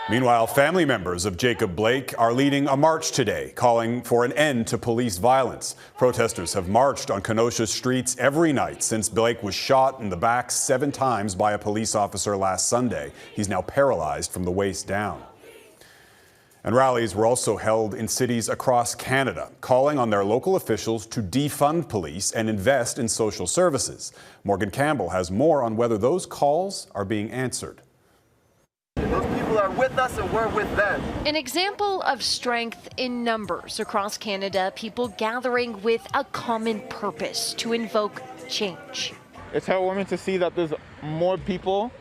Meanwhile, family members of Jacob Blake are leading a march today, calling for an end to police violence. Protesters have marched on Kenosha's streets every night since Blake was shot in the back 7 times by a police officer last Sunday. He's now paralyzed from the waist down. And rallies were also held in cities across Canada, calling on their local officials to defund police and invest in social services. Morganne Campbell has more on whether those calls are being answered. Those people are with us and we're with them. An example of strength in numbers across Canada, people gathering with a common purpose to invoke change. It's heartwarming to see that there's more people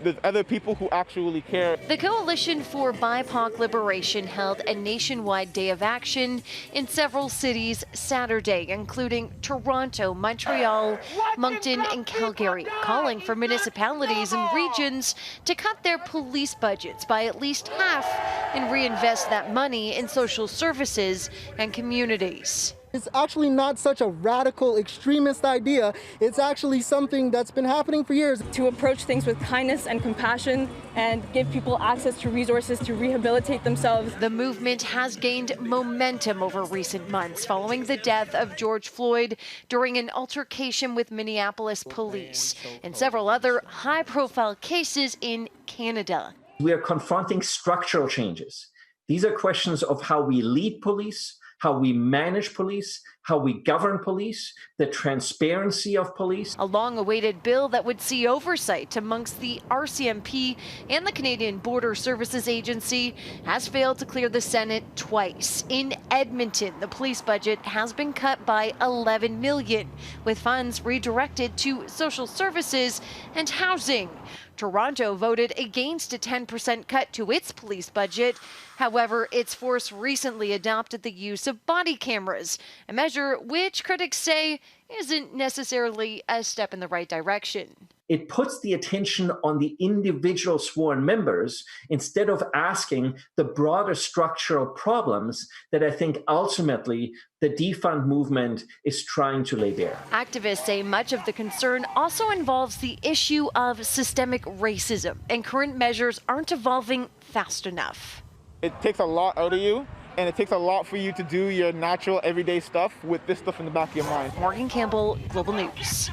there's other people who actually care. The Coalition for BIPOC Liberation held a nationwide day of action in several cities Saturday, including Toronto, Montreal, Moncton, and Calgary, calling for municipalities and regions to cut their police budgets by at least half and reinvest that money in social services and communities. It's actually not such a radical extremist idea. It's actually something that's been happening for years. To approach things with kindness and compassion and give people access to resources to rehabilitate themselves. The movement has gained momentum over recent months following the death of George Floyd during an altercation with Minneapolis police and several other high-profile cases in Canada. We are confronting structural changes. These are questions of how we lead police, how we manage police, how we govern police, the transparency of police. A long-awaited bill that would see oversight amongst the RCMP and the Canadian Border Services Agency has failed to clear the Senate twice. In Edmonton, the police budget has been cut by $11 million, with funds redirected to social services and housing. Toronto voted against a 10% cut to its police budget. However, its force recently adopted the use of body cameras, a measure which critics say isn't necessarily a step in the right direction. It puts the attention on the individual sworn members instead of asking the broader structural problems that I think ultimately the defund movement is trying to lay bare. Activists say much of the concern also involves the issue of systemic racism, and current measures aren't evolving fast enough. It takes a lot out of you, and it takes a lot for you to do your natural everyday stuff with this stuff in the back of your mind. Morganne Campbell, Global News.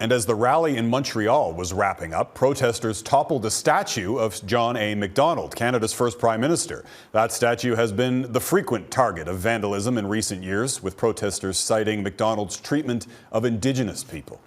And as the rally in Montreal was wrapping up, protesters toppled a statue of John A. Macdonald, Canada's first Prime Minister. That statue has been the frequent target of vandalism in recent years, with protesters citing Macdonald's treatment of Indigenous people.